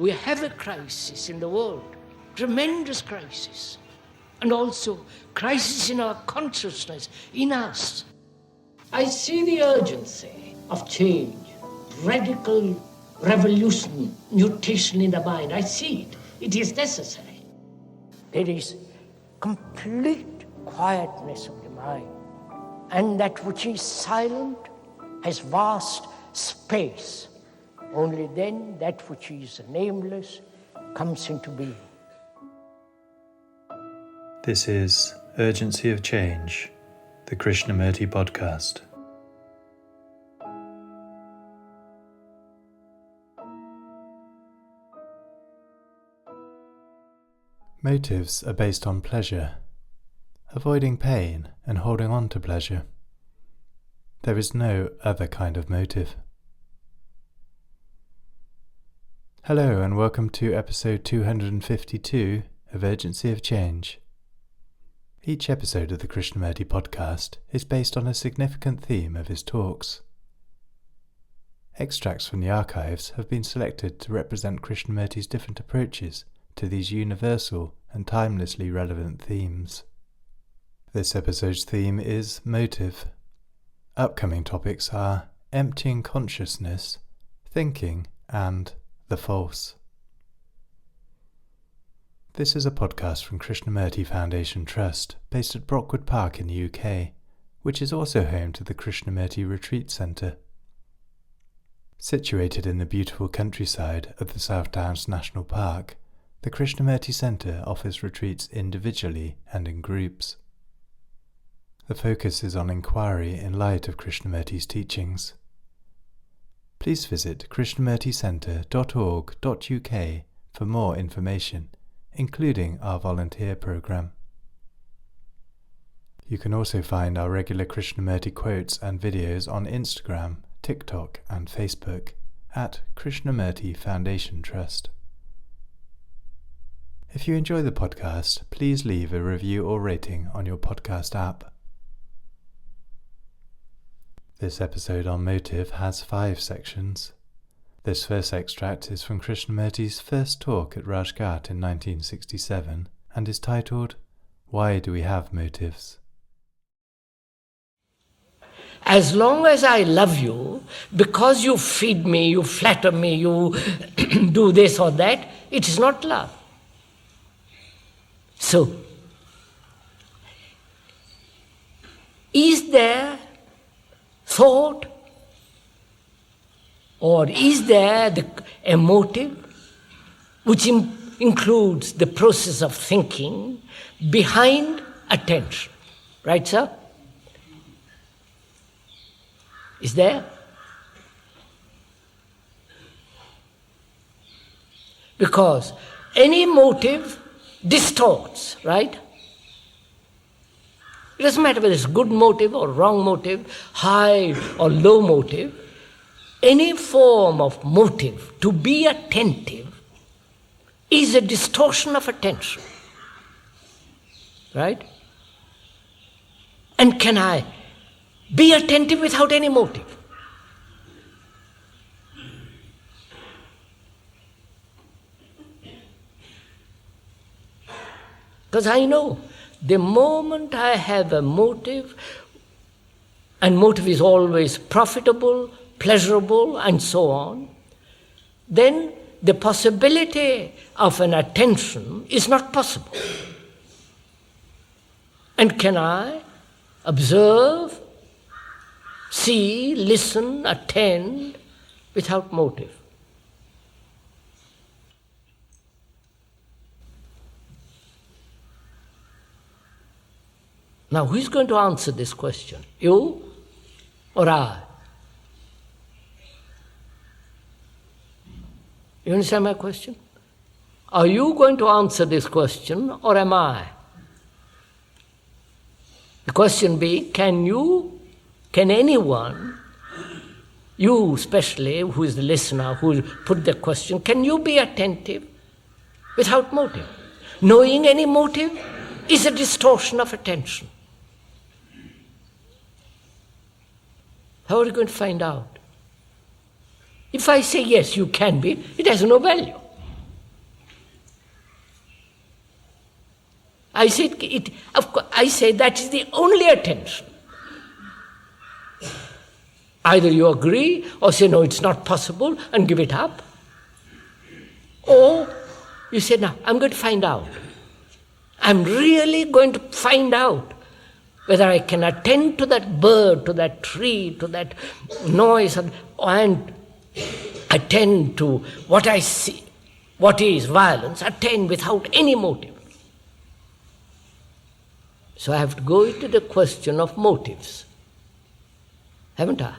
we have a crisis in the world, tremendous crisis, and also crisis in our consciousness, in us. I see the urgency of change, radical revolution, mutation in the mind. I see it. It is necessary. There is complete quietness of the mind, and that which is silent has vast space. Only then that which is nameless comes into being. This is Urgency of Change, the Krishnamurti podcast. Motives are based on pleasure, avoiding pain and holding on to pleasure. There is no other kind of motive. Hello and welcome to episode 252 of Urgency of Change. Each episode of the Krishnamurti podcast is based on a significant theme of his talks. Extracts from the archives have been selected to represent Krishnamurti's different approaches to these universal and timelessly relevant themes. This episode's theme is motive. Upcoming topics are emptying consciousness, thinking, and the false. This is a podcast from Krishnamurti Foundation Trust, based at Brockwood Park in the UK, which is also home to the Krishnamurti Retreat Centre. Situated in the beautiful countryside of the South Downs National Park, the Krishnamurti Centre offers retreats individually and in groups. The focus is on inquiry in light of Krishnamurti's teachings. Please visit krishnamurticentre.org.uk for more information, including our volunteer programme. You can also find our regular Krishnamurti quotes and videos on Instagram, TikTok and Facebook at Krishnamurti Foundation Trust. If you enjoy the podcast, please leave a review or rating on your podcast app. This episode on motive has 5 sections. This first extract is from Krishnamurti's first talk at Rajghat in 1967 and is titled, Why Do We Have Motives? As long as I love you, because you feed me, you flatter me, you do this or that, it is not love. So, is there thought or is there a motive which includes the process of thinking behind attention? Right, sir? Is there? Because any motive distorts, right? It doesn't matter whether it's good motive or wrong motive, high or low motive. Any form of motive to be attentive is a distortion of attention. Right? And can I be attentive without any motive? Because I know the moment I have a motive, and motive is always profitable, pleasurable, and so on, then the possibility of an attention is not possible. And can I observe, see, listen, attend without motive? Now, who is going to answer this question? You or I? You understand my question? Are you going to answer this question or am I? The question being, can anyone, you especially, who is the listener, who put the question, can you be attentive without motive? Knowing any motive is a distortion of attention. How are you going to find out? If I say yes, you can be, it has no value. I say that is the only attention. Either you agree or say, no, it's not possible, and give it up. Or you say, no, I'm going to find out. I'm really going to find out whether I can attend to that bird, to that tree, to that noise, and attend to what I see, what is violence, attend without any motive. So I have to go into the question of motives, haven't I?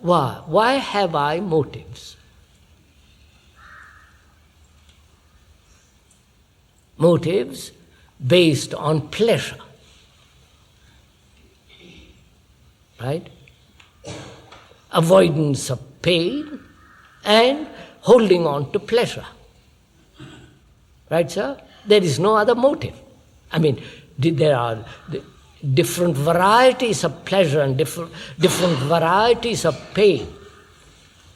Why? Why have I motives? Motives based on pleasure. Right? Avoidance of pain and holding on to pleasure. Right, sir? There is no other motive. I mean, there are different varieties of pleasure and different varieties of pain.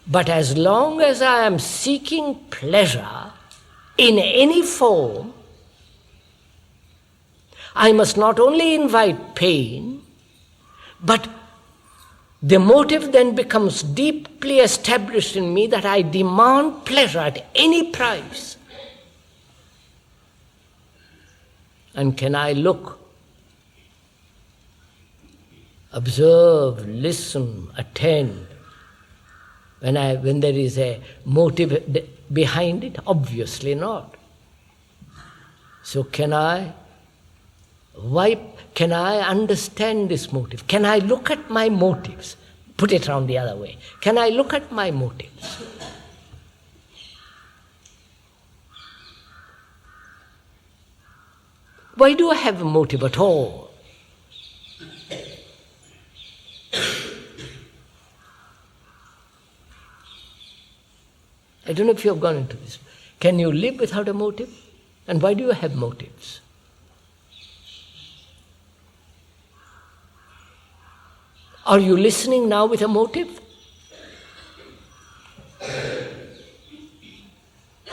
But as long as I am seeking pleasure in any form, I must not only invite pain, but the motive then becomes deeply established in me that I demand pleasure at any price. And can I look, observe, listen, attend, when there is a motive behind it? Obviously not. So can I understand this motive? Can I look at my motives? Put it around the other way. Can I look at my motives? Why do I have a motive at all? I don't know if you have gone into this. Can you live without a motive? And why do you have motives? Are you listening now with a motive?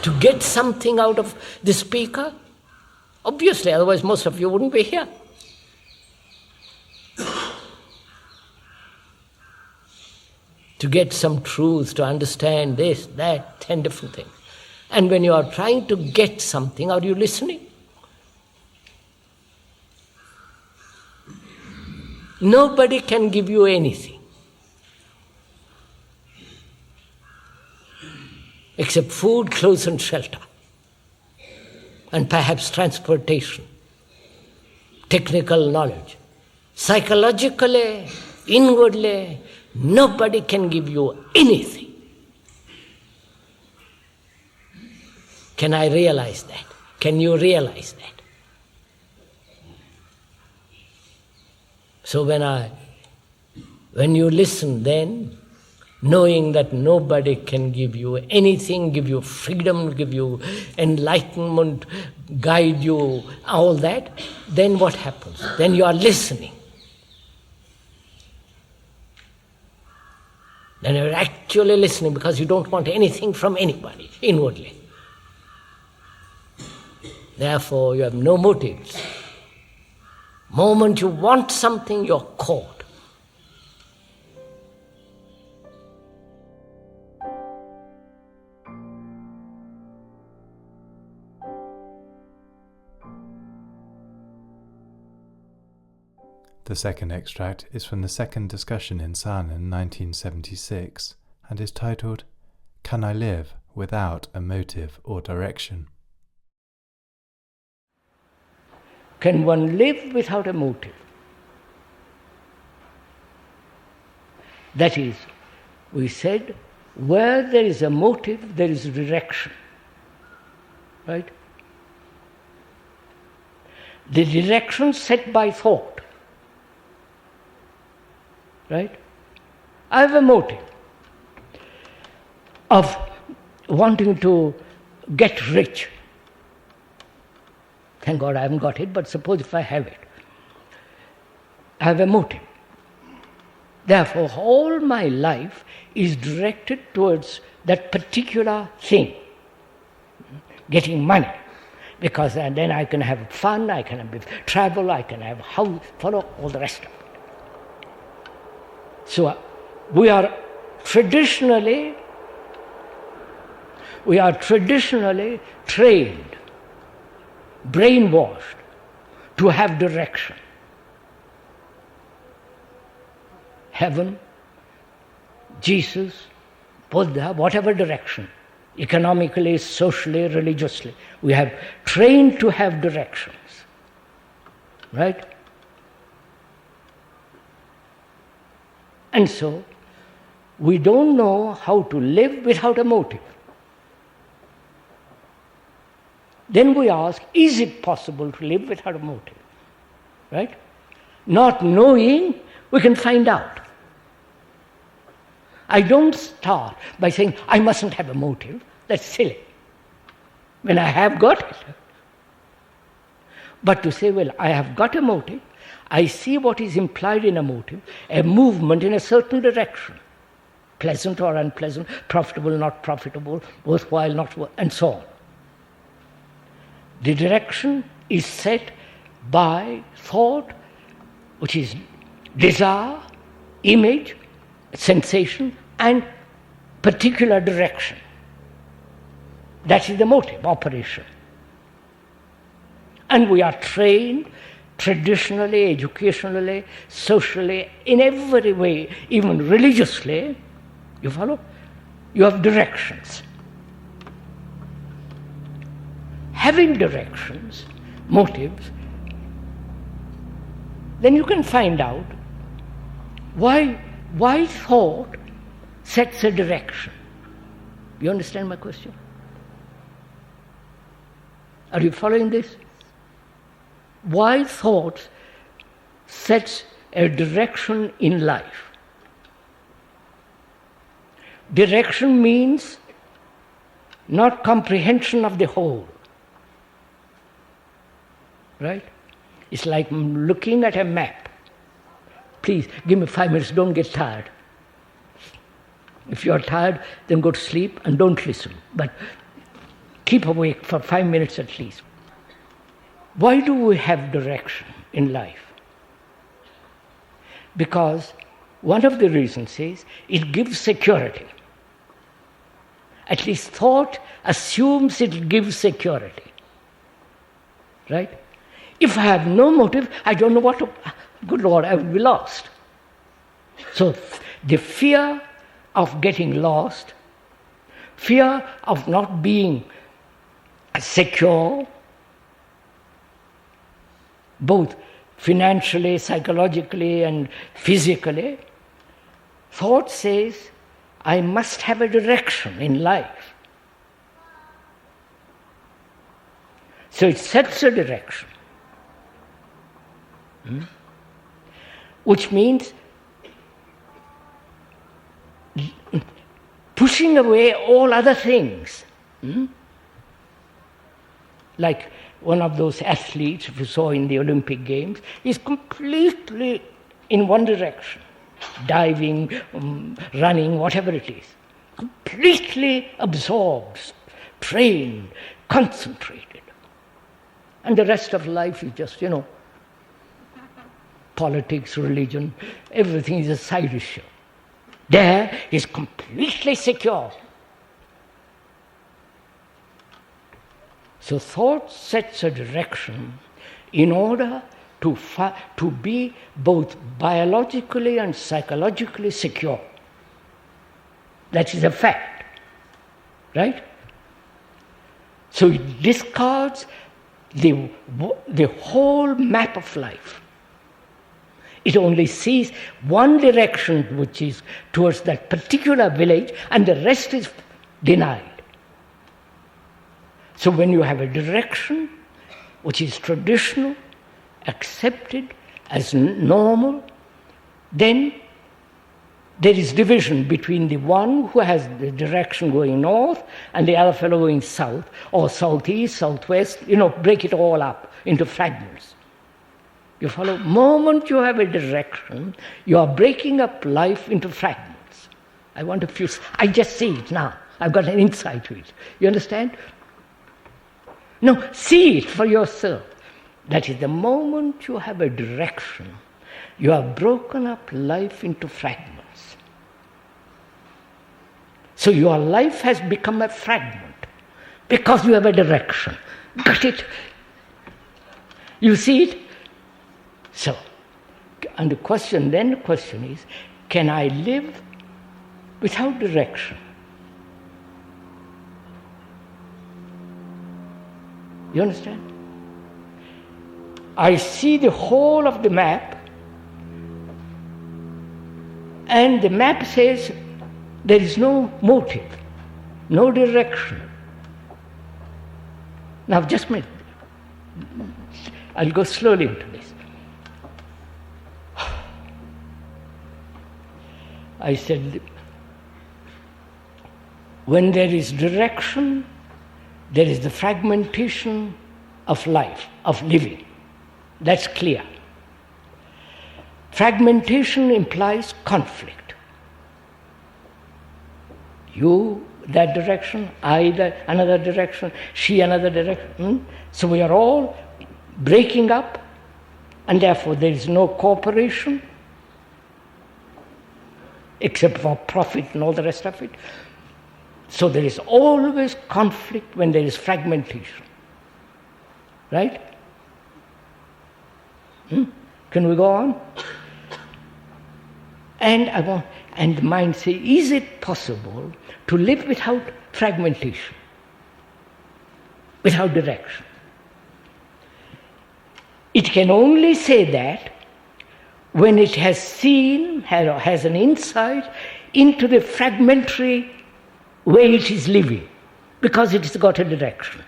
To get something out of the speaker? Obviously, otherwise most of you wouldn't be here. To get some truth, to understand this, that, 10 different things. And when you are trying to get something, are you listening? Nobody can give you anything except food, clothes and shelter, and perhaps transportation, technical knowledge. Psychologically, inwardly, nobody can give you anything. Can I realize that? Can you realize that? So when you listen then, knowing that nobody can give you anything, give you freedom, give you enlightenment, guide you, all that, then what happens? Then you are listening. Then you're actually listening because you don't want anything from anybody, inwardly. Therefore, you have no motives. Moment you want something, you're caught. The second extract is from the second discussion in Saanen 1976 and is titled, Can I Live Without a Motive or Direction? Can one live without a motive? That is, we said, where there is a motive, there is a direction. Right? The direction set by thought. Right? I have a motive of wanting to get rich. Thank God I haven't got it, but suppose if I have it. I have a motive. Therefore, all my life is directed towards that particular thing. Getting money, Because then I can have fun, I can have travel, I can have house, follow all the rest of it. So we are traditionally trained, brainwashed to have direction. Heaven, Jesus, Buddha, whatever direction, economically, socially, religiously, we have trained to have directions. Right? And so, we don't know how to live without a motive. Then we ask, is it possible to live without a motive? Right? Not knowing, we can find out. I don't start by saying, I mustn't have a motive. That's silly. When I have got it. But to say, well, I have got a motive, I see what is implied in a motive, a movement in a certain direction. Pleasant or unpleasant, profitable, not profitable, worthwhile, not worth, and so on. The direction is set by thought, which is desire, image, sensation, and particular direction. That is the motive, operation. And we are trained traditionally, educationally, socially, in every way, even religiously. You follow? You have directions. Having directions, motives, then you can find out why thought sets a direction. You understand my question? Are you following this? Why thought sets a direction in life? Direction means not comprehension of the whole. Right? It's like looking at a map. Please, give me 5 minutes, don't get tired. If you're tired, then go to sleep and don't listen. But keep awake for 5 minutes at least. Why do we have direction in life? Because one of the reasons is it gives security. At least thought assumes it gives security. Right? If I have no motive, I don't know what to... Good Lord, I will be lost. So the fear of getting lost, fear of not being secure, both financially, psychologically, and physically, thought says, I must have a direction in life. So it sets a direction. Which means pushing away all other things. Like one of those athletes you saw in the Olympic Games is completely in one direction. Diving, running, whatever it is. Completely absorbed, trained, concentrated. And the rest of life is just, politics, religion, everything is a side issue. There is completely secure. So thought sets a direction in order to be both biologically and psychologically secure. That is a fact. Right? So it discards the whole map of life. It only sees one direction which is towards that particular village, and the rest is denied. So when you have a direction which is traditional, accepted as normal, then there is division between the one who has the direction going north and the other fellow going south, or southeast, southwest, break it all up into fragments. You follow? Moment you have a direction, you are breaking up life into fragments. I just see it now. I've got an insight to it. You understand? No, see it for yourself. That is the moment you have a direction, you have broken up life into fragments. So your life has become a fragment because you have a direction. Got it? You see it? So, and the question is, can I live without direction? You understand? I see the whole of the map, and the map says there is no motive, no direction. Now, just a minute. I'll go slowly into this. I said, when there is direction, there is the fragmentation of life, of living. That's clear. Fragmentation implies conflict. You that direction, I that another direction, she another direction. So we are all breaking up, and therefore there is no cooperation, except for profit and all the rest of it. So there is always conflict when there is fragmentation. Right? Can we go on? And the mind say, is it possible to live without fragmentation, without direction? It can only say that when it has seen, has an insight into the fragmentary way it is living, because it has got a direction.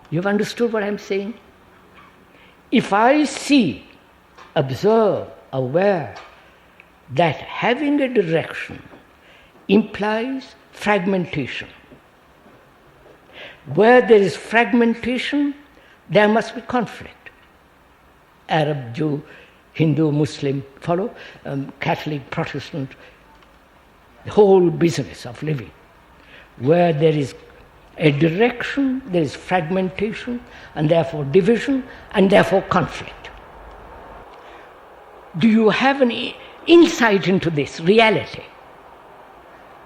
You've understood what I'm saying? If I see, observe, aware that having a direction implies fragmentation. Where there is fragmentation, there must be conflict. Arab, Jew, Hindu, Muslim, follow? Catholic, Protestant, the whole business of living. Where there is a direction, there is fragmentation, and therefore division, and therefore conflict. Do you have an insight into this reality?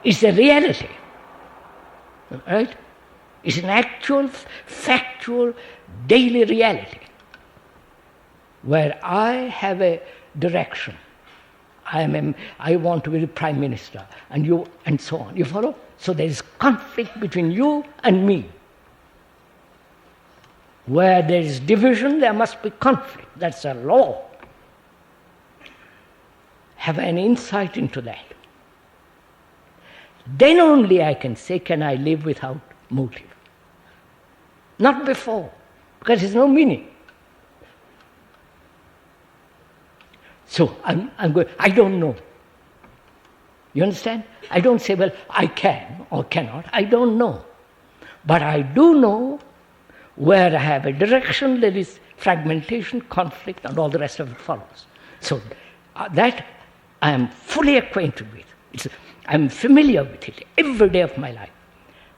It's a reality, right? It's an actual, factual, daily reality where I have a direction. I want to be the Prime Minister, and you, and so on. You follow? So there is conflict between you and me. Where there is division, there must be conflict. That's a law. Have an insight into that. Then only I can say, can I live without motive? Not before, because there's no meaning. So I'm going, I don't know. You understand? I don't say, well, I can or cannot. I don't know. But I do know where I have a direction, there is fragmentation, conflict, and all the rest of it follows. So that I am fully acquainted with. I'm familiar with it every day of my life.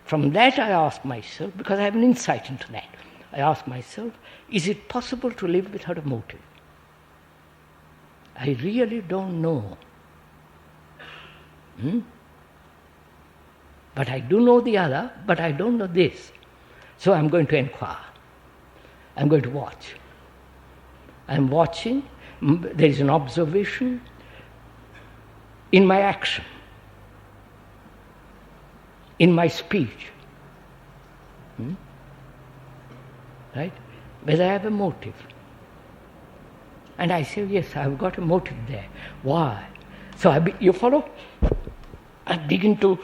From that I ask myself, because I have an insight into that, I ask myself, is it possible to live without a motive? I really don't know. But I do know the other, but I don't know this. So I'm going to inquire. I'm going to watch. I'm watching. There is an observation in my action, in my speech. Right? Whether I have a motive. And I say, yes, I've got a motive there. Why? So you follow? I begin to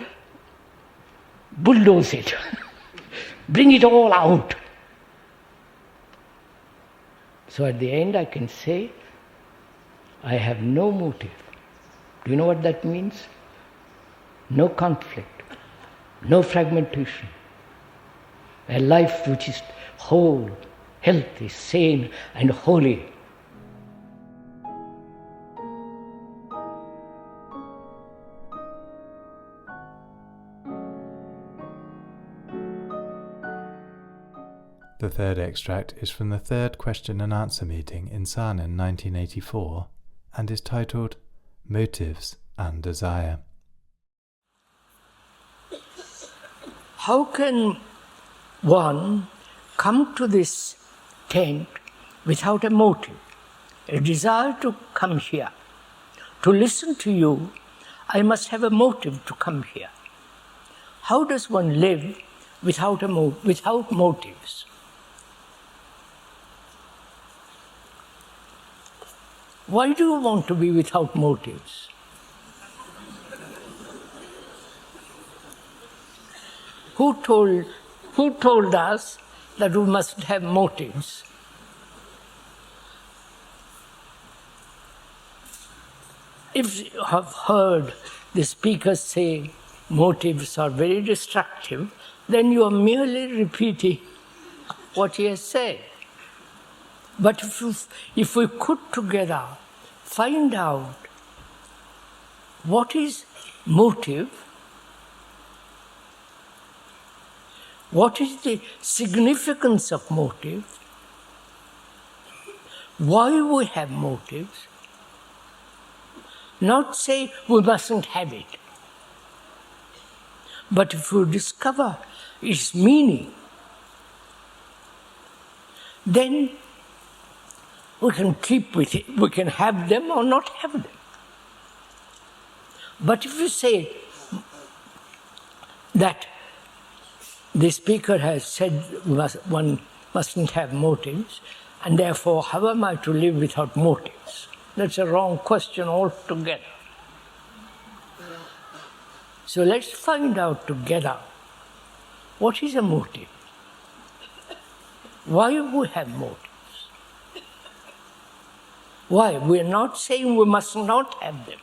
bulldoze it, bring it all out. So at the end I can say, I have no motive. Do you know what that means? No conflict, no fragmentation. A life which is whole, healthy, sane, and holy. The The third extract is from the third question and answer meeting in Saanen 1984 and is titled Motives and Desire. How can one come to this tent without a motive, a desire to come here? To listen to you, I must have a motive to come here. How does one live without motives? Why do you want to be without motives? Who told us that we must have motives? If you have heard the speaker say motives are very destructive, then you are merely repeating what he has said. But if we could together find out what is motive, what is the significance of motive, why we have motives, not say we mustn't have it, but if we discover its meaning, then we can keep with it. We can have them or not have them. But if you say that the speaker has said one mustn't have motives, and therefore how am I to live without motives? That's a wrong question altogether. So let's find out together what is a motive. Why we have motives? Why? We are not saying we must not have them.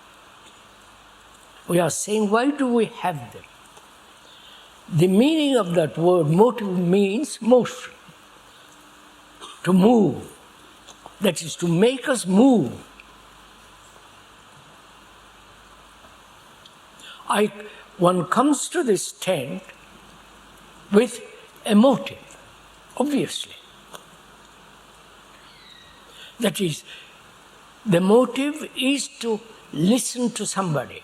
We are saying, why do we have them? The meaning of that word motive means motion. To move. That is, to make us move. One comes to this tent with a motive, obviously. That is, the motive is to listen to somebody.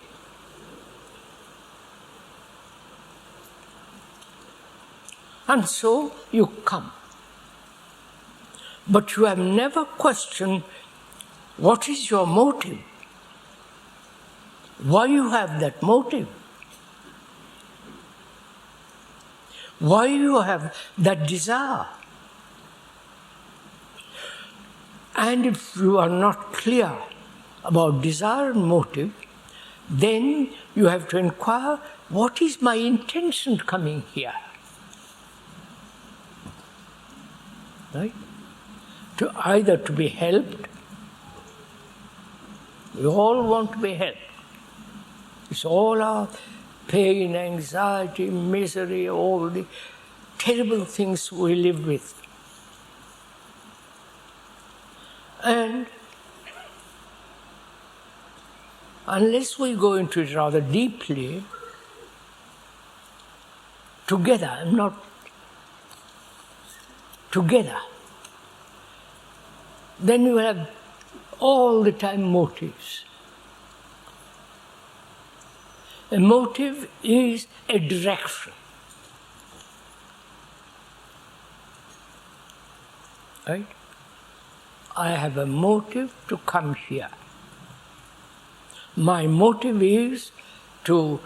And so you come. But you have never questioned what is your motive, why you have that motive, why you have that desire. And if you are not clear about desire and motive, then you have to inquire, what is my intention coming here? Right? Either to be helped, we all want to be helped. It's all our pain, anxiety, misery, all the terrible things we live with. And unless we go into it rather deeply, together, then you have all the time motives. A motive is a direction. Right? I have a motive to come here. My motive is for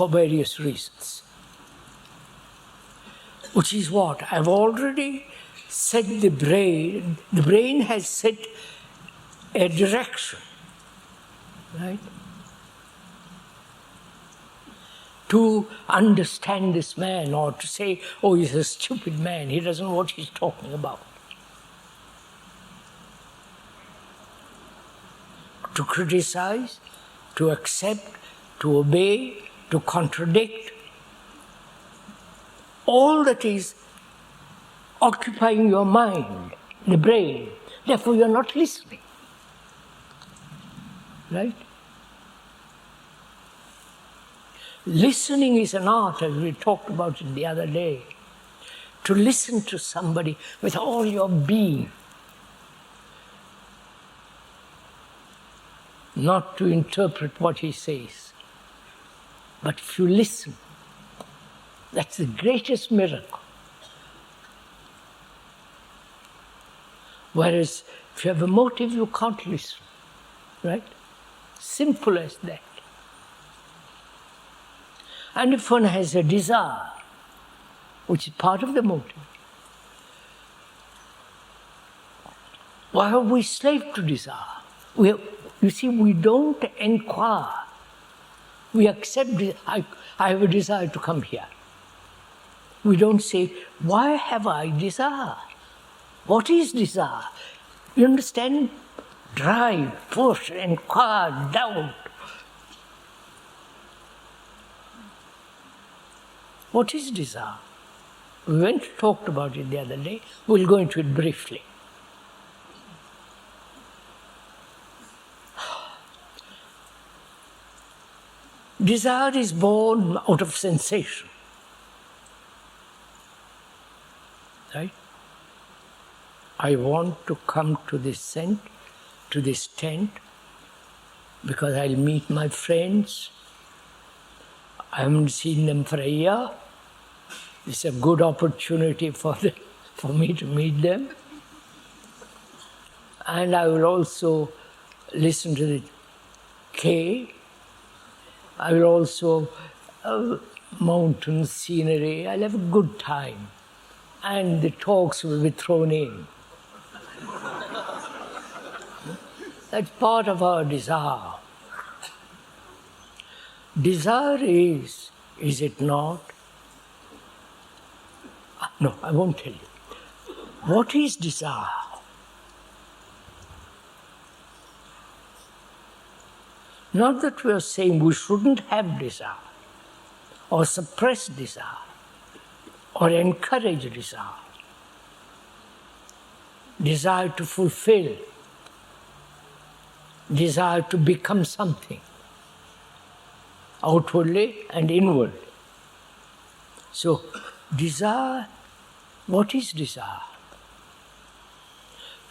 various reasons. Which is what? I've already set the brain has set a direction, right? To understand this man, or to say, oh, he's a stupid man, he doesn't know what he's talking about. To criticize, to accept, to obey, to contradict, all that is occupying your mind, the brain. Therefore, you're not listening. Right? Listening is an art, as we talked about it the other day. to listen to somebody with all your being, not to interpret what he says. But if you listen, that's the greatest miracle. Whereas if you have a motive, you can't listen, right? Simple as that. And if one has a desire, which is part of the motive, why are we slave to desire? You see, we don't inquire. We accept, I have a desire to come here. We don't say, why have I desire? What is desire? You understand? Drive, push, inquire, doubt. What is desire? We talked about it the other day. We'll go into it briefly. Desire is born out of sensation. Right? I want to come to this tent, because I'll meet my friends. I haven't seen them for a year. It's a good opportunity for me to meet them. And I will also listen to the cave. I will also mountain scenery. I'll have a good time. And the talks will be thrown in. That's part of our desire. Desire is it not? No, I won't tell you. What is desire? Not that we are saying we shouldn't have desire, or suppress desire, or encourage desire. Desire to fulfill, desire to become something, outwardly and inward. So, desire, what is desire?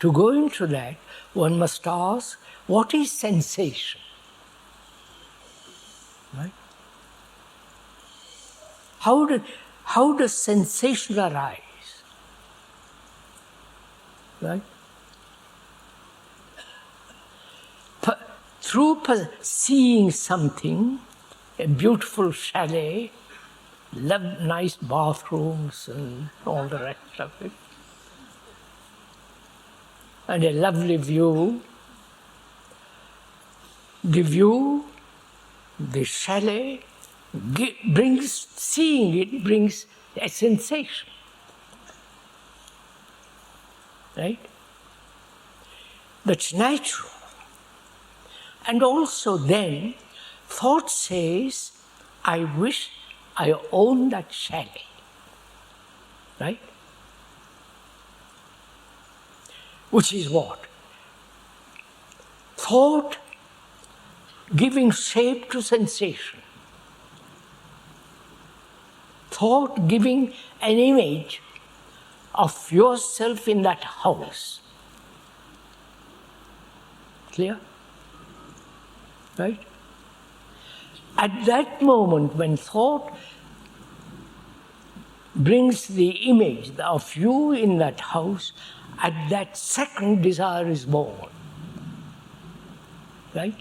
To go into that, one must ask, what is sensation? Right? How does sensation arise? Right? Through seeing something, a beautiful chalet, nice bathrooms and all the rest of it, and a lovely view. The view, the chalet, seeing it brings a sensation. Right? That's natural. And also then, thought says, I wish I owned that chalet. Right? Which is what? Thought giving shape to sensation. Thought giving an image of yourself in that house. Clear? Right? At that moment when thought brings the image of you in that house, at that second desire is born. Right?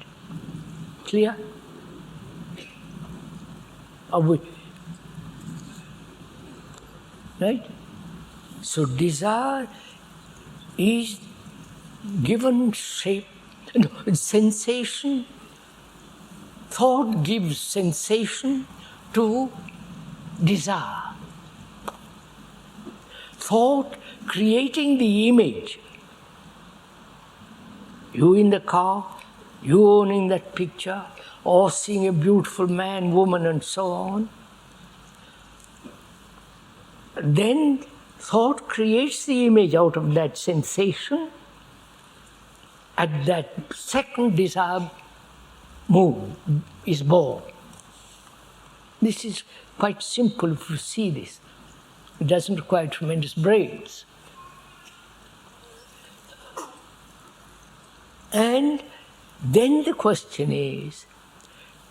Clear? Are we? Right? So desire is given shape, sensation. Thought gives sensation to desire. Thought creating the image. You in the car, you owning that picture, or seeing a beautiful man, woman, and so on. Then thought creates the image out of that sensation. At that second desire is born. This is quite simple if you see this. It doesn't require tremendous brains. And then the question is,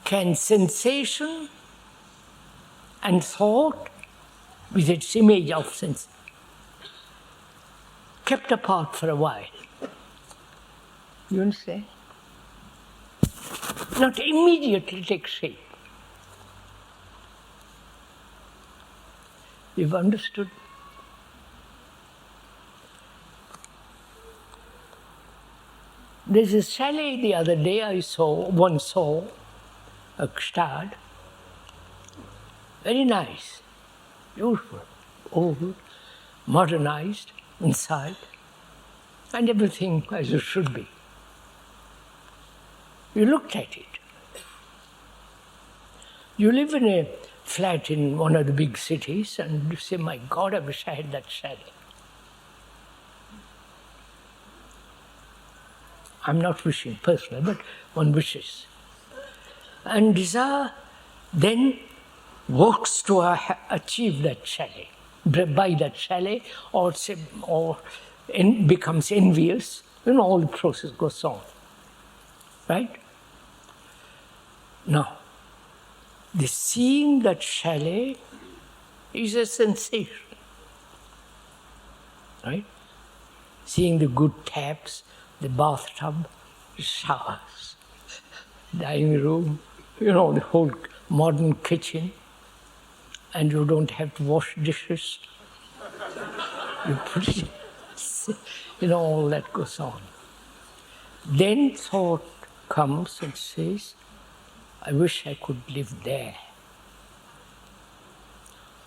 can sensation and thought, with its image of sense, kept apart for a while? You understand? Not immediately take shape. You've understood? There's a chalet the other day one saw, a stad, very nice, beautiful, old, modernized inside, and everything as it should be. You looked at it. You live in a flat in one of the big cities and you say, my God, I wish I had that chalet. I'm not wishing personally, but one wishes. And desire then works to achieve that chalet, buy that chalet, or becomes envious. All the process goes on. Right? Now, the seeing that chalet is a sensation. Right? Seeing the good taps, the bathtub, the showers, dining room, the whole modern kitchen, and you don't have to wash dishes. You put it, all that goes on. Then thought comes and says, I wish I could live there.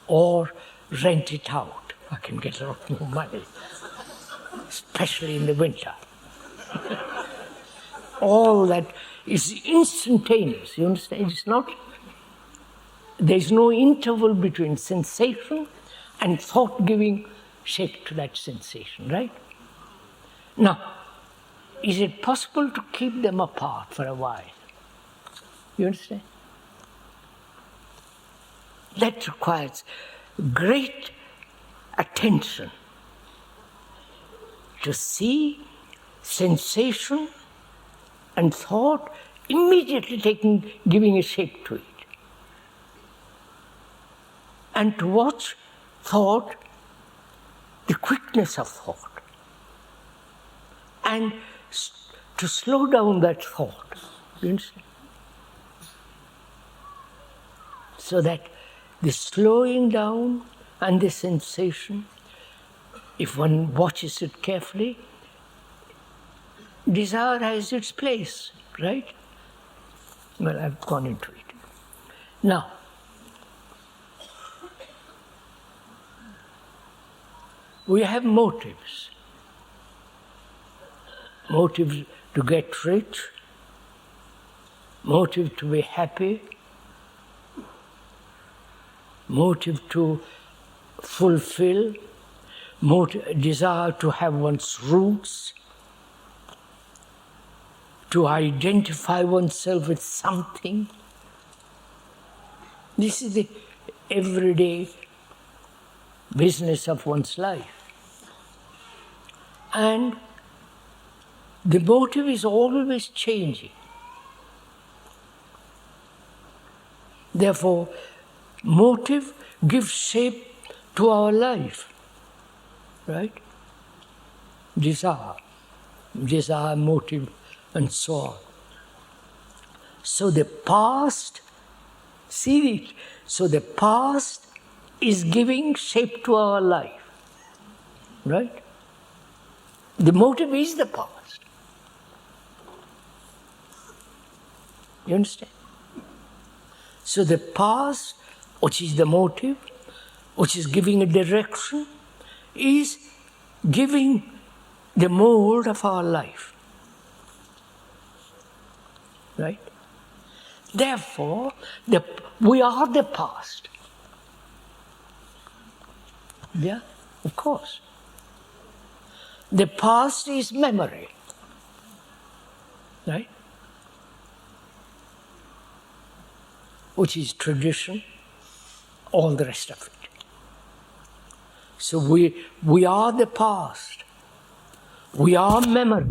Or rent it out. I can get a lot more money, especially in the winter. All that is instantaneous, you understand? There's no interval between sensation and thought giving shape to that sensation, right? Now, is it possible to keep them apart for a while? You understand? That requires great attention to see sensation and thought immediately giving a shape to it. And to watch thought, the quickness of thought. And to slow down that thought. You understand? So that the slowing down and the sensation, if one watches it carefully, desire has its place, right? Well, I've gone into it. Now, we have motives. Motives to get rich, motive to be happy, motive to fulfill, desire to have one's roots, to identify oneself with something. This is the everyday business of one's life. And the motive is always changing. Therefore, motive gives shape to our life, right? Desire, motive, and so on. So the past, the past is giving shape to our life, right? The motive is the past. You understand? So the past, which is the motive, which is giving a direction, is giving the mold of our life. Right? Therefore, we are the past. Yeah, of course. The past is memory. Right? Which is tradition, all the rest of it. So we are the past. We are memory.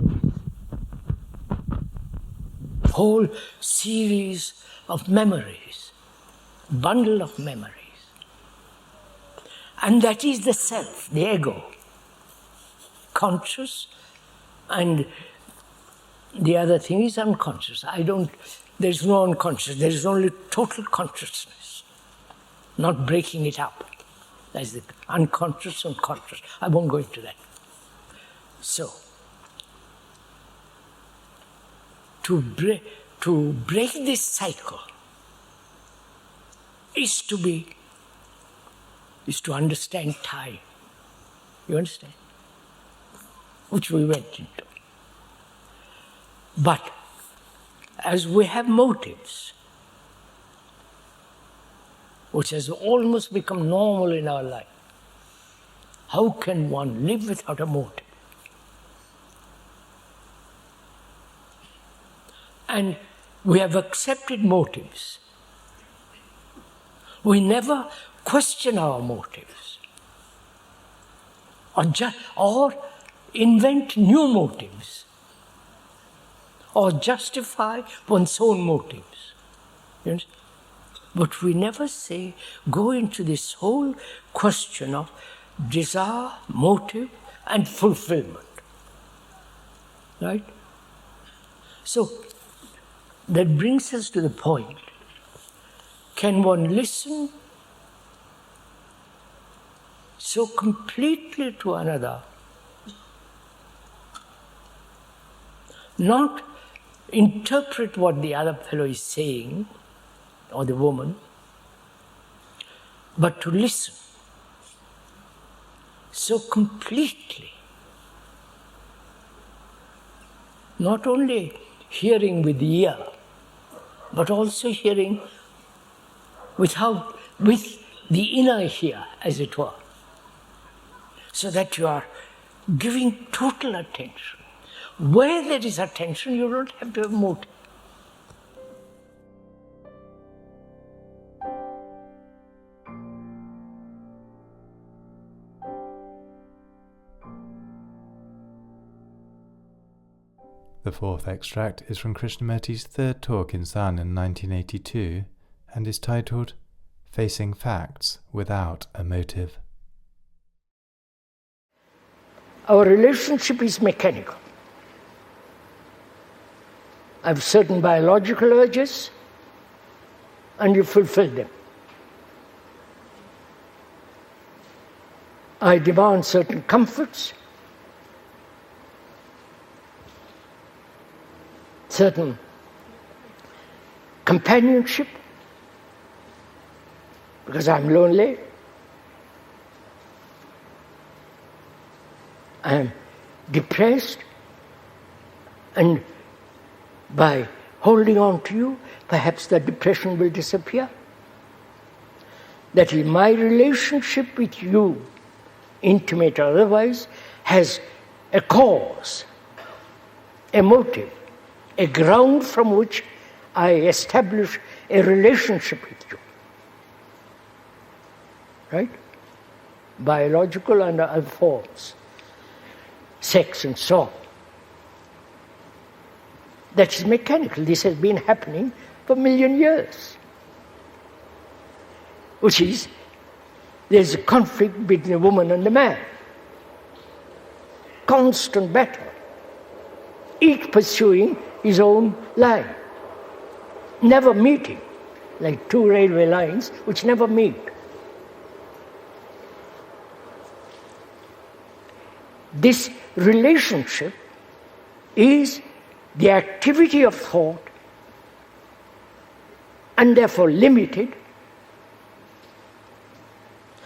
Whole series of memories, bundle of memories. And that is the self, the ego, conscious, and the other thing is unconscious. There is no unconscious, there is only total consciousness, not breaking it up. That is the unconscious and conscious. I won't go into that. So, to break this cycle is to understand time. You understand? Which we went into. But as we have motives, which has almost become normal in our life, how can one live without a motive? And we have accepted motives. We never question our motives or invent new motives or justify one's own motives. You understand? But we never go into this whole question of desire, motive, and fulfillment. Right? So, that brings us to the point, can one listen so completely to another, not interpret what the other fellow is saying, or the woman, but to listen so completely, not only hearing with the ear, but also hearing with the inner ear, as it were, so that you are giving total attention. Where there is attention, you don't have to have motive. The fourth extract is from Krishnamurti's third talk in Saanen 1982 and is titled Facing Facts Without a Motive. Our relationship is mechanical. I have certain biological urges, and you fulfill them. I demand certain comforts, certain companionship, because I'm lonely. I am depressed, and by holding on to you, perhaps the depression will disappear. That is, my relationship with you, intimate or otherwise, has a cause, a motive, a ground from which I establish a relationship with you. Right? Biological and other forms, sex and so on. That is mechanical. This has been happening for 1,000,000 years. Which is, there's a conflict between a woman and a man. Constant battle. Each pursuing his own line. Never meeting. Like two railway lines which never meet. This relationship is the activity of thought, and therefore limited.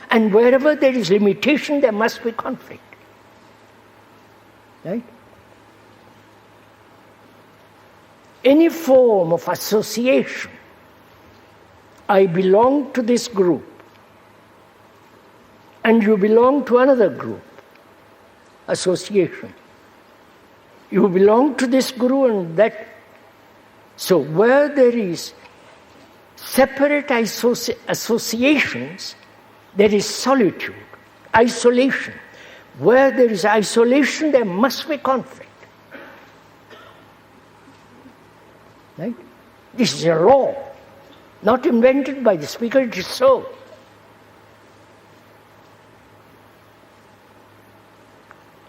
And wherever there is limitation, there must be conflict. Right? Any form of association, I belong to this group, and you belong to another group, association. You belong to this group and that. So where there is separate associations, there is solitude, isolation. Where there is isolation, there must be conflict. Right? This is a law, not invented by the speaker, it is so.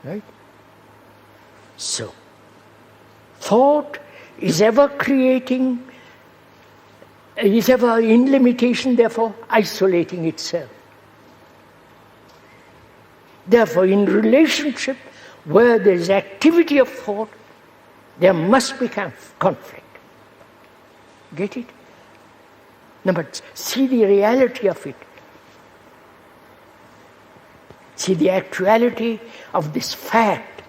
Right? So, thought is ever creating, is ever in limitation, therefore isolating itself. Therefore, in relationship where there is activity of thought, there must be conflict. Get it? No, but see the reality of it. See the actuality of this fact,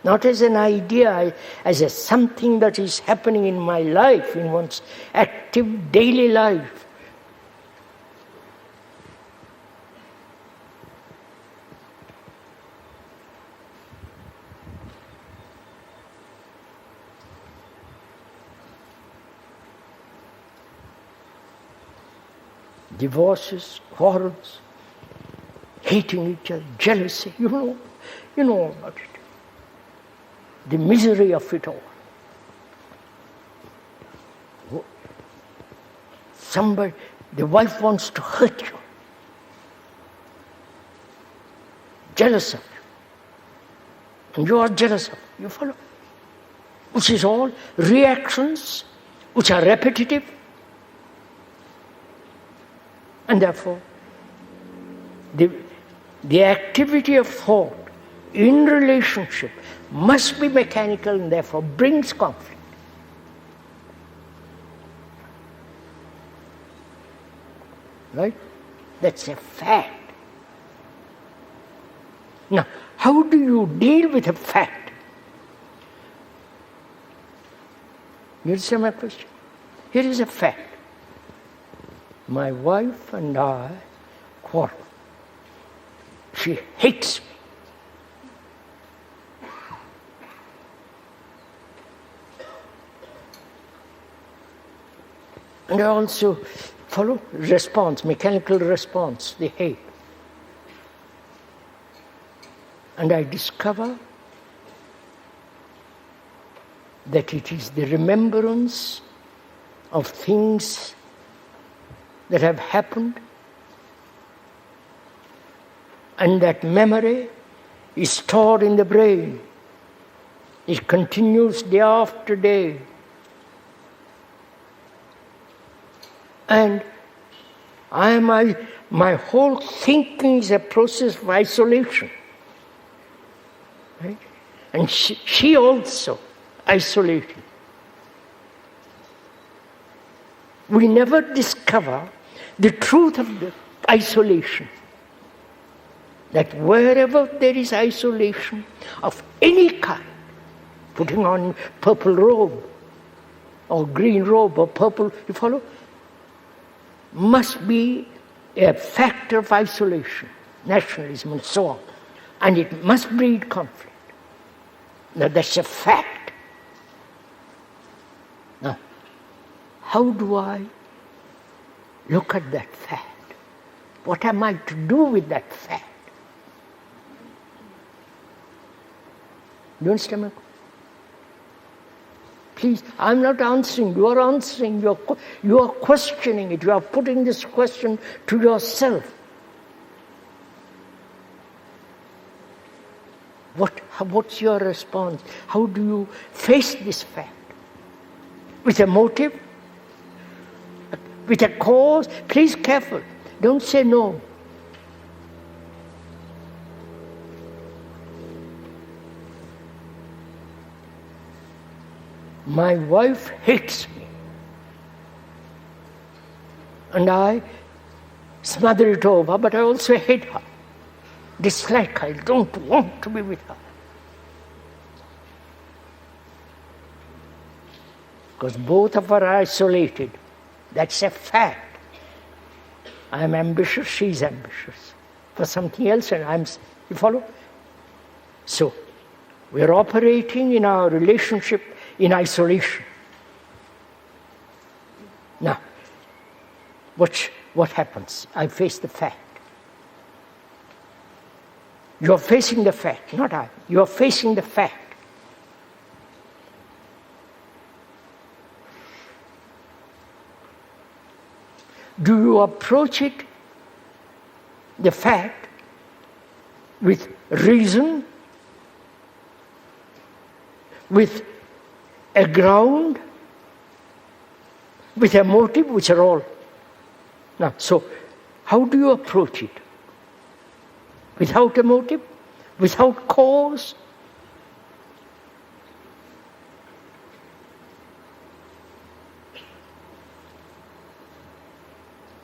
not as an idea, as a something that is happening in my life, in one's active daily life. Divorces, quarrels, hating each other, jealousy, you know all about it. The misery of it all. Somebody, the wife wants to hurt you, jealous of you, and you are jealous of her. You follow? Which is all reactions which are repetitive. And therefore, the activity of thought in relationship must be mechanical and therefore brings conflict. Right? That's a fact. Now, how do you deal with a fact? You understand my question? Here is a fact. My wife and I quarrel. She hates me. And I also follow response, mechanical response, the hate. And I discover that it is the remembrance of things that have happened, and that memory is stored in the brain. It continues day after day. And my whole thinking is a process of isolation. Right? And she also isolated. We never discover the truth of the isolation. That wherever there is isolation of any kind, putting on purple robe, or green robe, or purple, you follow? Must be a factor of isolation, nationalism and so on. And it must breed conflict. Now that's a fact. Now, how do I look at that fact? What am I to do with that fact? Do you understand me? Please, I'm not answering. You are answering. You are questioning it. You are putting this question to yourself. What's your response? How do you face this fact? With a motive? With a cause? Please, careful. Don't say no. My wife hates me. And I smother it over, but I also hate her. Dislike her. I don't want to be with her. Because both of us are isolated. That's a fact. I'm ambitious, she's ambitious for something else, and you follow? So, we're operating in our relationship in isolation. Now, what happens? I face the fact. You're facing the fact, not I. You're facing the fact. Do you approach it, the fact, with reason, with a ground, with a motive, which are all. Now, so how do you approach it? Without a motive? Without cause?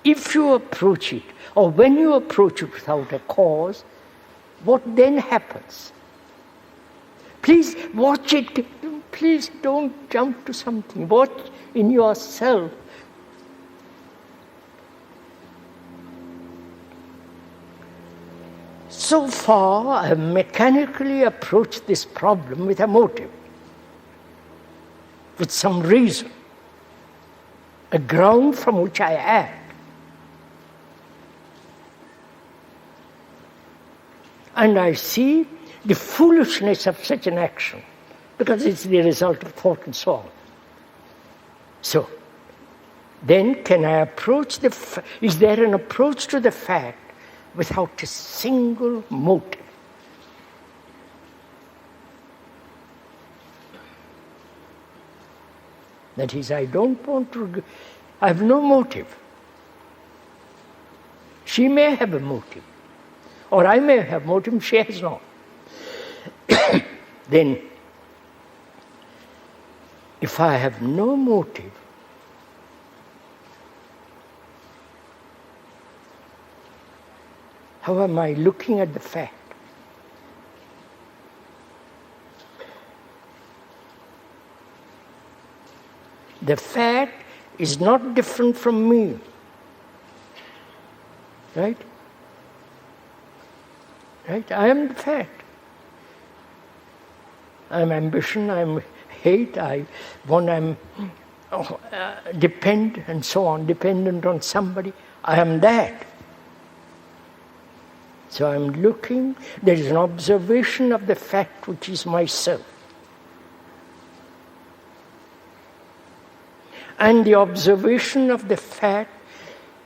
If you approach it, or when you approach it without a cause, what then happens? Please watch it. Please don't jump to something. Watch in yourself. So far, I have mechanically approached this problem with a motive, with some reason, a ground from which I act. And I see the foolishness of such an action, because it's the result of thought and so on. So, then can I approach is there an approach to the fact without a single motive? That is, I have no motive. She may have a motive, or I may have motive, she has not. Then, if I have no motive, how am I looking at the fact? The fact is not different from me. Right? Right? I am the fact. I am ambition, I am hate, I'm depend and so on, dependent on somebody. I am that. So I'm looking, there is an observation of the fact which is myself. And the observation of the fact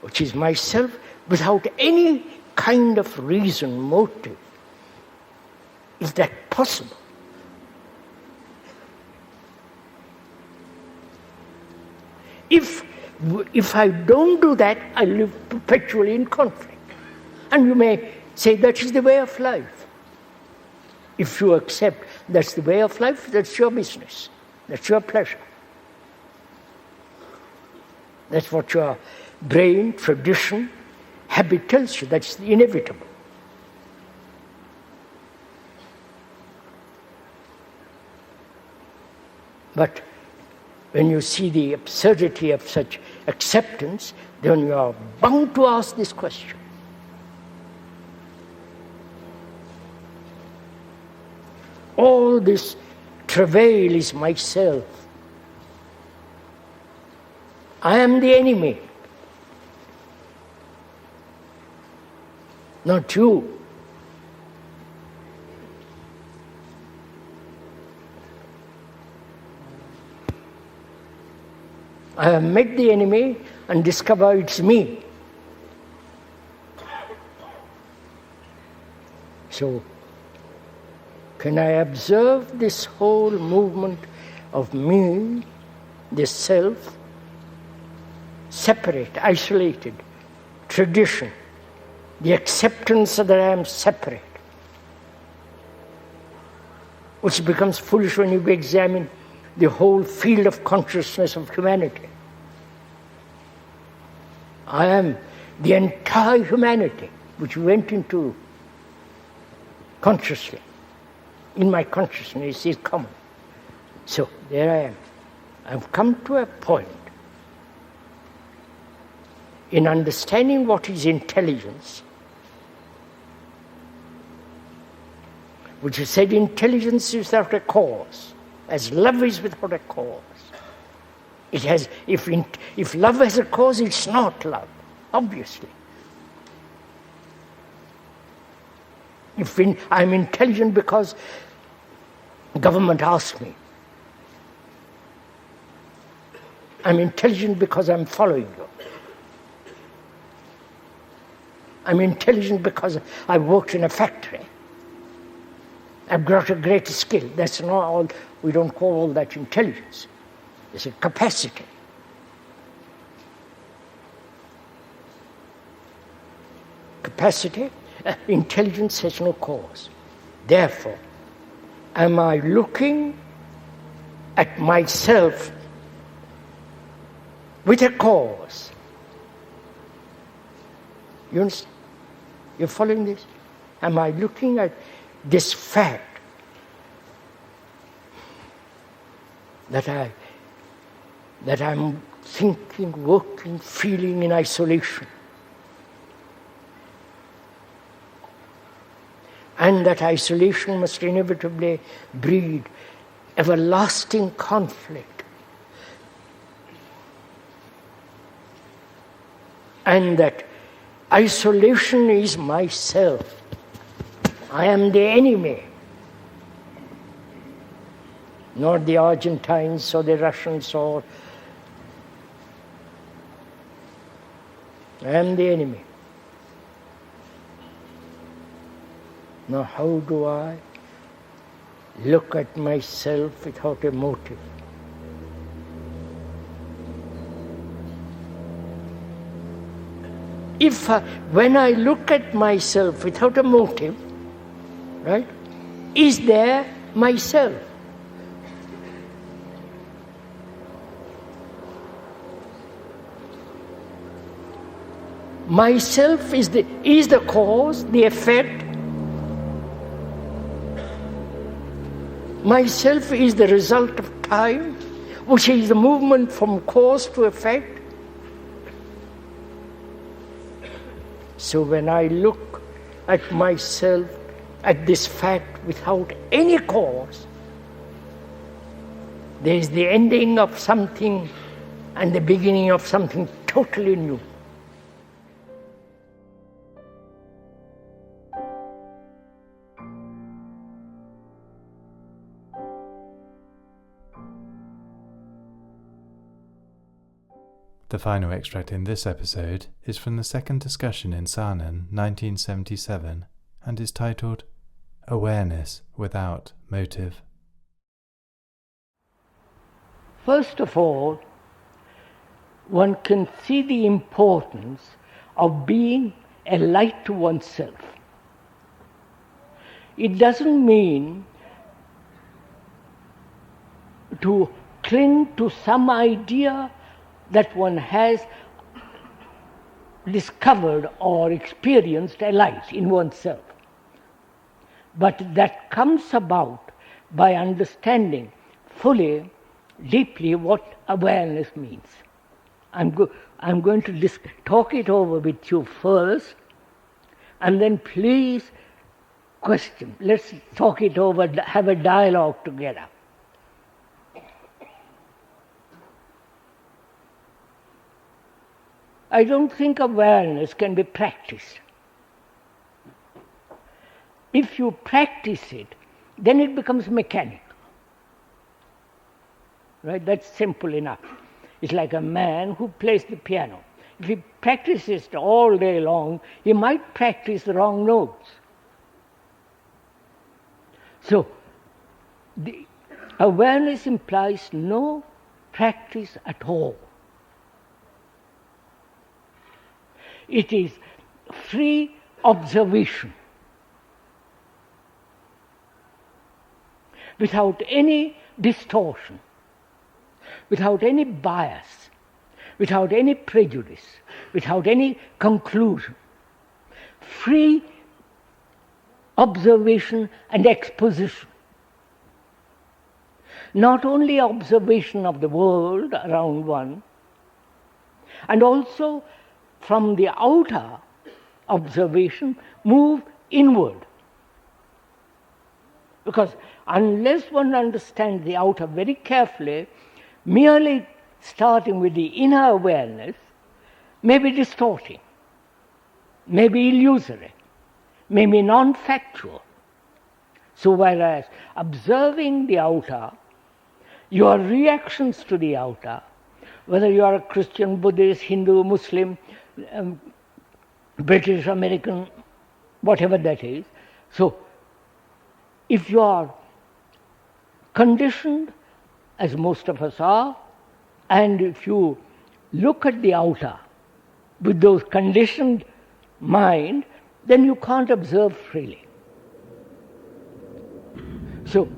which is myself without any kind of reason, motive. Is that possible? If I don't do that, I live perpetually in conflict. And you may say that is the way of life. If you accept that's the way of life, that's your business. That's your pleasure. That's what your brain, tradition, habit tells you. That's the inevitable. But when you see the absurdity of such acceptance, then you are bound to ask this question. All this travail is myself. I am the enemy, not you. I have met the enemy and discovered it's me. So, can I observe this whole movement of me, the self, separate, isolated, tradition, the acceptance that I am separate, which becomes foolish when you examine the whole field of consciousness of humanity. I am the entire humanity which went into consciously. In my consciousness is common. So there I am. I've come to a point in understanding what is intelligence, which is said intelligence is without a cause, as love is without a cause. It has, if love has a cause, it's not love, obviously. I'm intelligent because government asked me. I'm intelligent because I'm following you. I'm intelligent because I've worked in a factory. I've got a great skill. That's not all. We don't call all that intelligence. It's a capacity. Capacity, intelligence has no cause. Therefore, am I looking at myself with a cause? You understand? You're following this? Am I looking at this fact that I'm thinking, working, feeling in isolation, and that isolation must inevitably breed everlasting conflict, and that isolation is myself. I am the enemy, not the Argentines or the Russians, or I am the enemy. Now, how do I look at myself without a motive? When I look at myself without a motive, right, is there myself? Myself is the cause, the effect. Myself is the result of time, which is the movement from cause to effect. So when I look at myself, at this fact without any cause, there is the ending of something and the beginning of something totally new. The final extract in this episode is from the second discussion in Saanen, 1977, and is titled Awareness Without Motive. First of all, one can see the importance of being a light to oneself. It doesn't mean to cling to some idea that one has discovered or experienced a light in oneself. But that comes about by understanding fully, deeply what awareness means. I'm going to talk it over with you first, and then please question. Let's talk it over, have a dialogue together. I don't think awareness can be practiced. If you practice it, then it becomes mechanical. Right? That's simple enough. It's like a man who plays the piano. If he practices it all day long, he might practice the wrong notes. So, the awareness implies no practice at all. It is free observation, without any distortion, without any bias, without any prejudice, without any conclusion. Free observation and exposition. Not only observation of the world around one, and also from the outer observation move inward. Because unless one understands the outer very carefully, merely starting with the inner awareness may be distorting, may be illusory, may be non-factual. So whereas observing the outer, your reactions to the outer, whether you are a Christian, Buddhist, Hindu, Muslim, British, American, whatever that is, so if you are conditioned, as most of us are, and if you look at the outer with those conditioned mind, then you can't observe freely. So,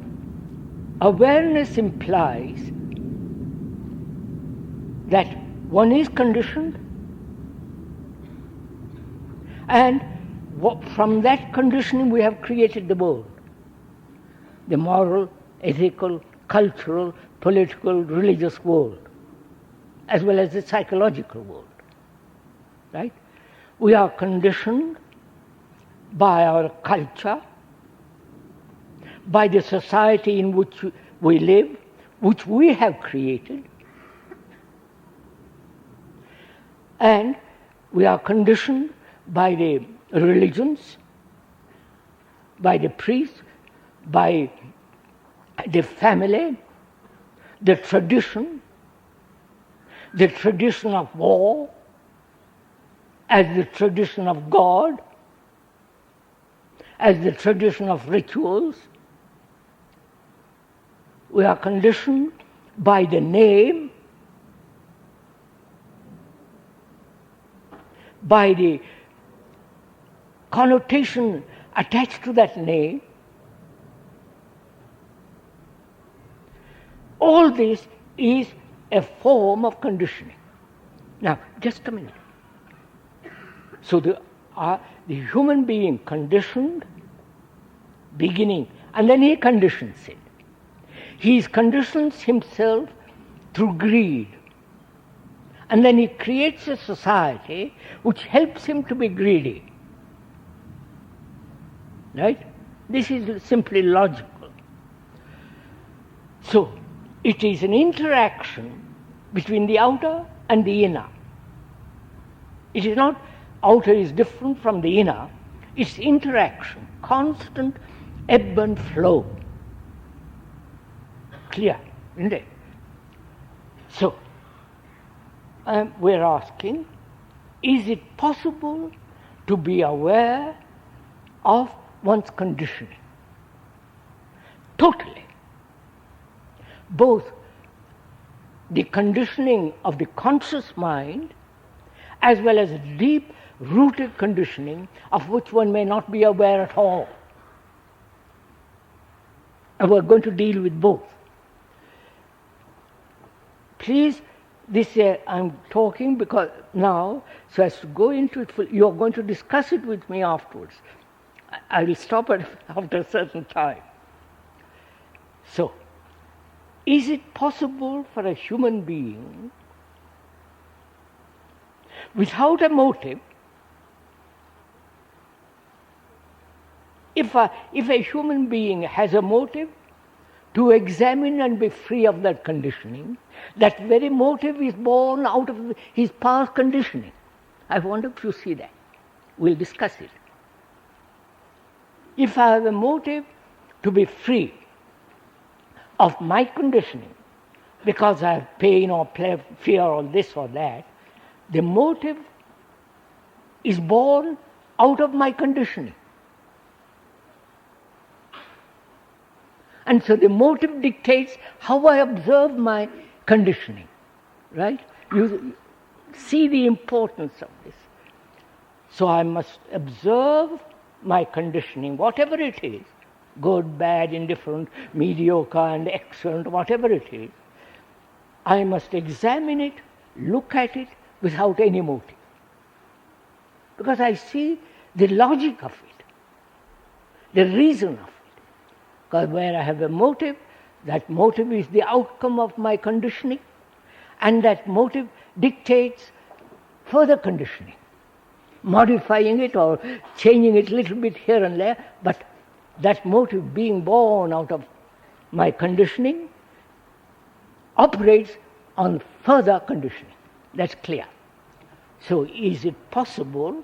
awareness implies that one is conditioned, and from that conditioning we have created the world. The moral, ethical, cultural, political, religious world, as well as the psychological world. Right? We are conditioned by our culture, by the society in which we live, which we have created, and we are conditioned by the religions, by the priests, by the family, the tradition of war, as the tradition of God, as the tradition of rituals. We are conditioned by the name, by the connotation attached to that name. All this is a form of conditioning. Now, just a minute. So the human being conditioned, beginning, and then he conditions it. He conditions himself through greed. And then he creates a society which helps him to be greedy. Right? This is simply logical. So, it is an interaction between the outer and the inner. It is not outer is different from the inner. It's interaction, constant ebb and flow. Clear, isn't it? So, we're asking, is it possible to be aware of one's conditioning? Totally. Both the conditioning of the conscious mind as well as deep-rooted conditioning of which one may not be aware at all. And we're going to deal with both. Please, I'm talking because now, so as to go into it, you're going to discuss it with me afterwards. I will stop after a certain time. So, is it possible for a human being, without a motive, if a human being has a motive to examine and be free of that conditioning, that very motive is born out of his past conditioning. I wonder if you see that. We'll discuss it. If I have a motive to be free of my conditioning, because I have pain or fear or this or that, the motive is born out of my conditioning. And so the motive dictates how I observe my conditioning, right? You see the importance of this. So I must observe my conditioning, whatever it is, good, bad, indifferent, mediocre and excellent, whatever it is. I must examine it, look at it without any motive. Because I see the logic of it, the reason of it. Because where I have a motive, that motive is the outcome of my conditioning, and that motive dictates further conditioning, modifying it or changing it a little bit here and there, but that motive being born out of my conditioning operates on further conditioning. That's clear. So is it possible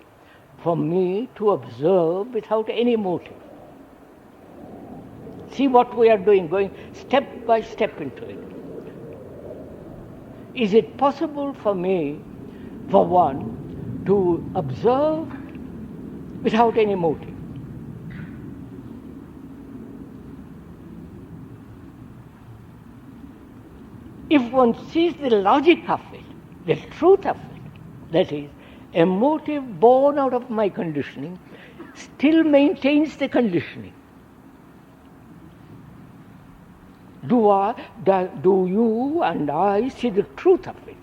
for me to observe without any motive? See what we are doing, going step by step into it. Is it possible for me, for one, to observe without any motive? If one sees the logic of it, the truth of it, that is, a motive born out of my conditioning still maintains the conditioning. Do you and I see the truth of it?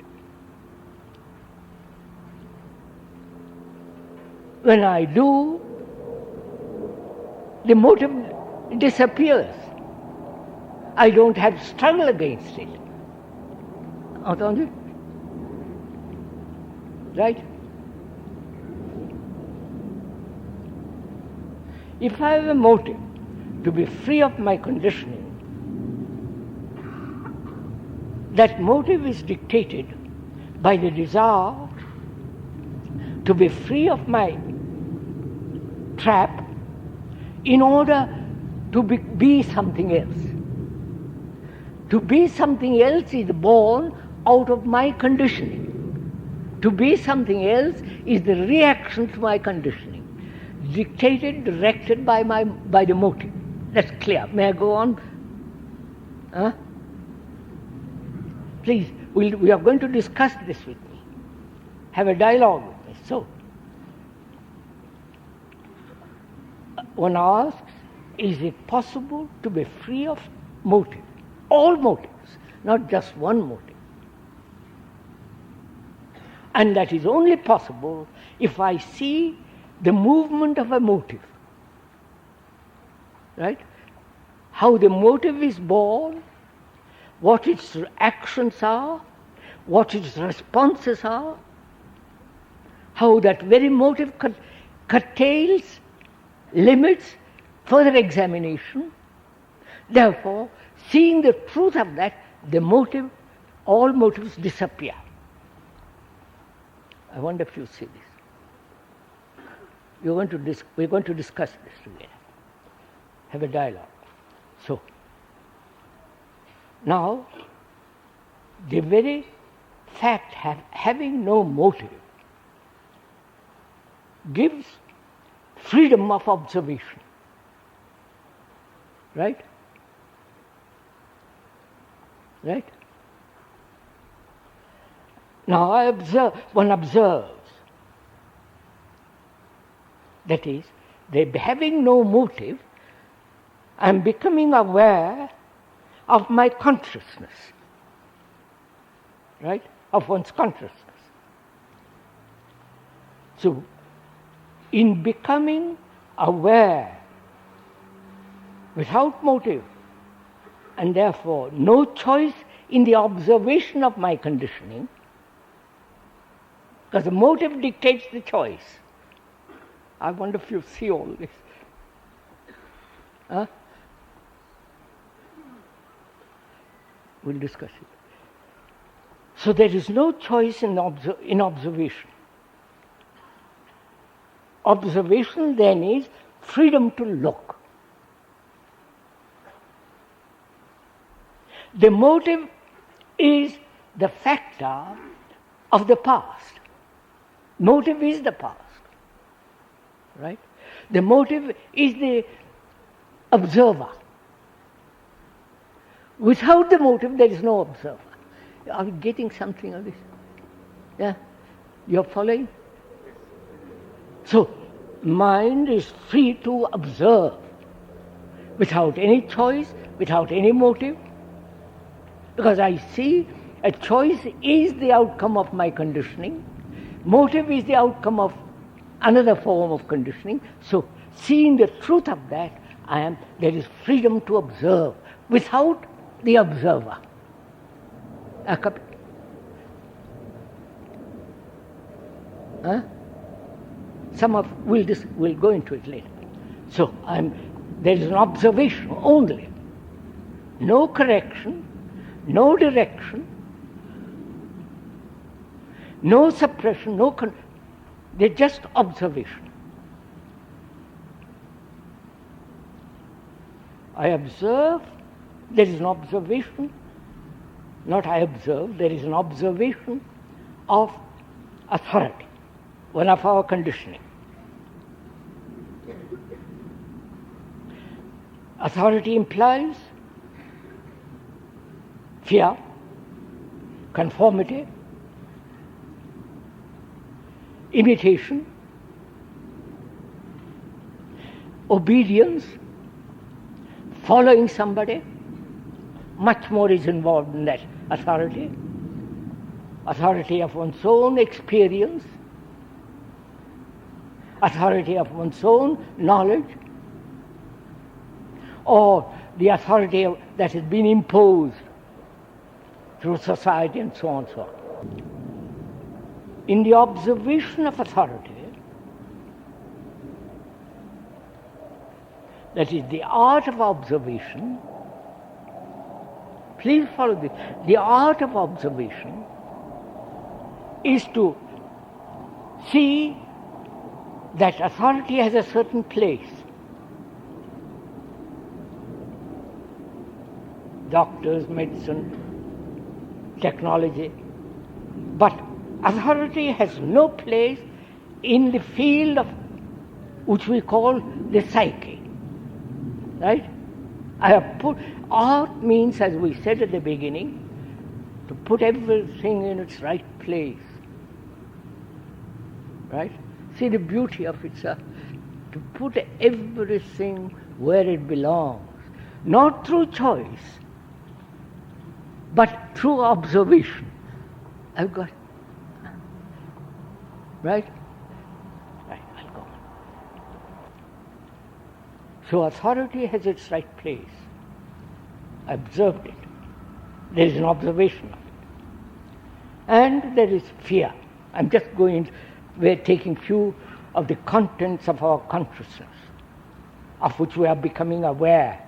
When I do, the motive disappears. I don't have struggle against it. Entendez? Right? If I have a motive to be free of my conditioning, that motive is dictated by the desire to be free of my trap in order to be something else. To be something else is born out of my conditioning. To be something else is the reaction to my conditioning, dictated, directed by the motive. That's clear. May I go on? Huh? Please, we are going to discuss this with me. Have a dialogue with me. So, one asks, is it possible to be free of motive? All motives, not just one motive. And that is only possible if I see the movement of a motive. Right? How the motive is born, what its actions are, what its responses are, how that very motive curtails, limits further examination. Therefore, seeing the truth of that, the motive, all motives disappear. I wonder if you see this. We're going to discuss this together. Have a dialogue. So, now, the very fact having no motive gives freedom of observation. Right? Right? Now one observes, that is, having no motive, I am becoming aware of my consciousness, right? Of one's consciousness. So, in becoming aware without motive, and therefore no choice in the observation of my conditioning, because the motive dictates the choice. I wonder if you see all this. Huh? We'll discuss it. So there is no choice in observation. Observation then is freedom to look. The motive is the factor of the past. Motive is the past. Right? The motive is the observer. Without the motive, there is no observer. Are we getting something of this? Yeah? You're following? So, mind is free to observe without any choice, without any motive, because I see a choice is the outcome of my conditioning, motive is the outcome of another form of conditioning. So, seeing the truth of that, there is freedom to observe without the observer. Huh? We'll go into it later. So there is an observation only. No correction, no direction, no suppression, there's just observation. I observe, there is an observation, not I observe, there is an observation of authority, one of our conditioning. Authority implies fear, conformity, imitation, obedience, following somebody. Much more is involved in that authority. Authority of one's own experience, authority of one's own knowledge, or the authority that has been imposed through society and so on and so on. In the observation of authority, that is the art of observation, please follow this, the art of observation is to see that authority has a certain place. Doctors, medicine, technology. But authority has no place in the field of which we call the psyche. Right? I have put, art means, as we said at the beginning, to put everything in its right place. Right? See the beauty of it, sir. To put everything where it belongs. Not through choice, but through observation. I've got, right? Right, I'll go on. So authority has its right place. I observed it. There is an observation of it. And there is fear. I'm just going, we're taking few of the contents of our consciousness, of which we are becoming aware.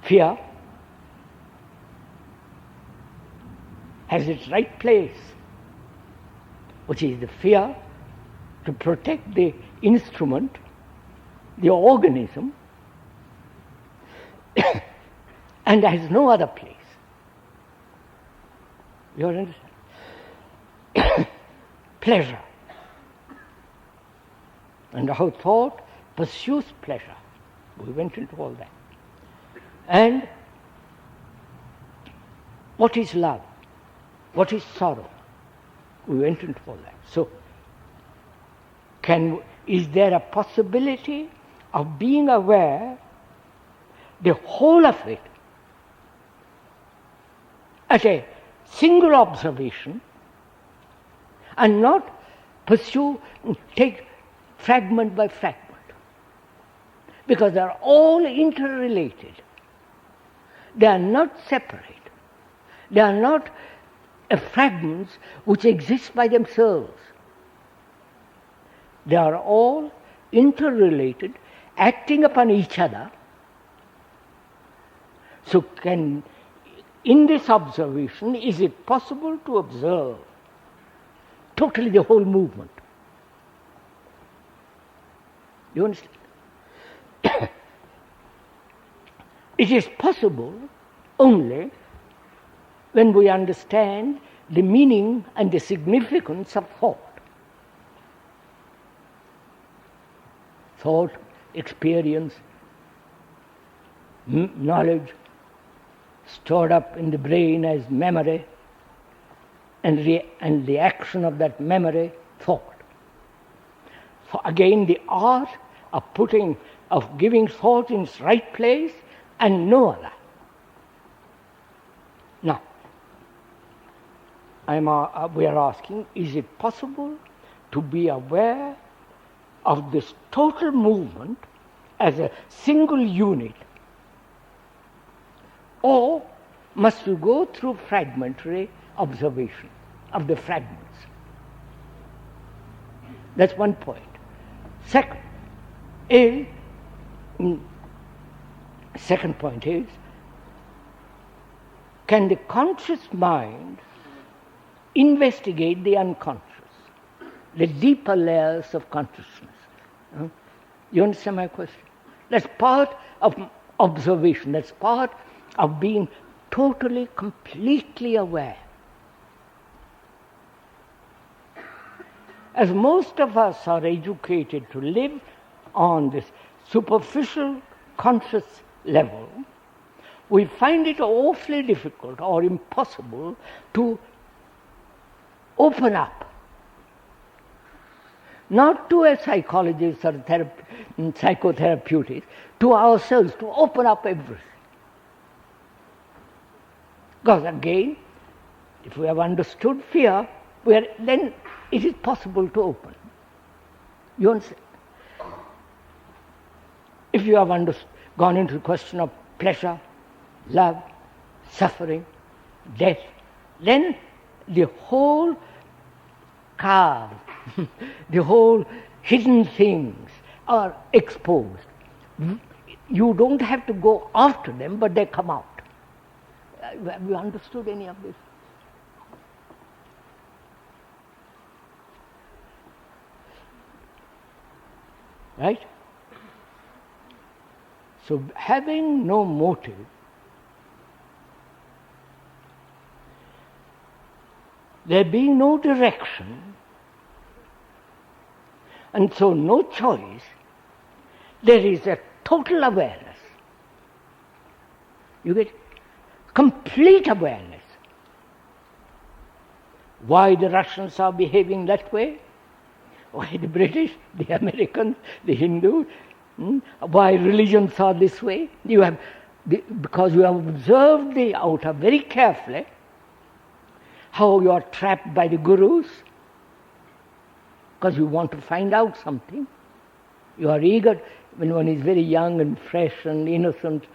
Fear has its right place, which is the fear to protect the instrument, the organism, and has no other place. You understand? Pleasure. And how thought pursues pleasure. We went into all that. And what is love? What is sorrow? We went into all that. So, is there a possibility of being aware the whole of it at a single observation and not take fragment by fragment? Because they are all interrelated. They are not separate. They are not fragments which exist by themselves. They are all interrelated, acting upon each other. So in this observation, is it possible to observe totally the whole movement? You understand? It is possible only when we understand the meaning and the significance of thought. Thought, experience, knowledge, stored up in the brain as memory, and the action of that memory, thought. So again, the art of giving thought in its right place and no other. Now, we are asking, is it possible to be aware of this total movement as a single unit, or must you go through fragmentary observation of the fragments? That's one point. Second point is, can the conscious mind investigate the unconscious, the deeper layers of consciousness? You understand my question? That's part of observation. That's part of being totally, completely aware. As most of us are educated to live on this superficial conscious level, we find it awfully difficult or impossible to open up. Not to a psychologist or psychotherapeutic, to ourselves, to open up everything. Because again, if we have understood fear, then it is possible to open. You understand? If you have gone into the question of pleasure, love, suffering, death, then the whole card, the whole hidden things are exposed. You don't have to go after them, but they come out. Have you understood any of this? Right? So having no motive, there being no direction, and so no choice, there is a total awareness. You get complete awareness. Why the Russians are behaving that way? Why the British, the Americans, the Hindus, why religions are this way? Because you have observed the outer very carefully, how you are trapped by the gurus, because you want to find out something. You are eager, when one is very young and fresh and innocent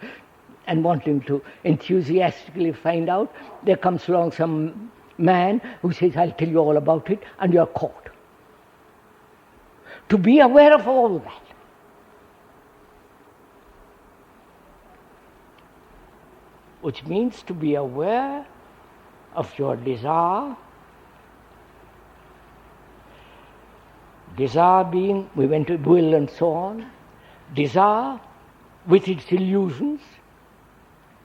and wanting to enthusiastically find out, there comes along some man who says, I'll tell you all about it, and you are caught. To be aware of all that. Which means to be aware of your desire being, we went to will and so on, desire with its illusions,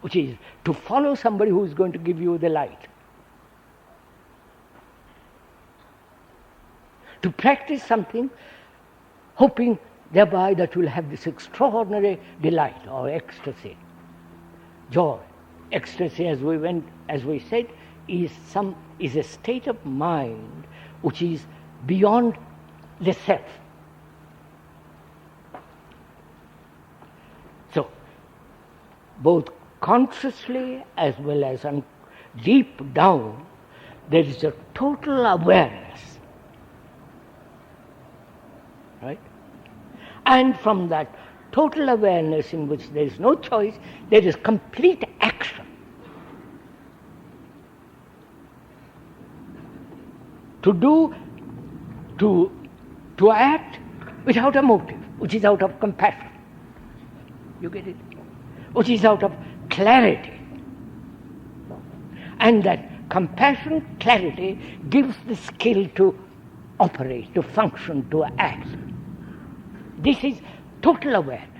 which is to follow somebody who is going to give you the light. To practice something, hoping thereby that you will have this extraordinary delight or ecstasy, joy. Ecstasy, as we said, is a state of mind which is beyond the self. So, both consciously as well as deep down, there is a total awareness. Right? And from that total awareness in which there is no choice, there is complete action. To act without a motive, which is out of compassion. You get it? Which is out of clarity. And that compassion, clarity, gives the skill to operate, to function, to act. This is total awareness.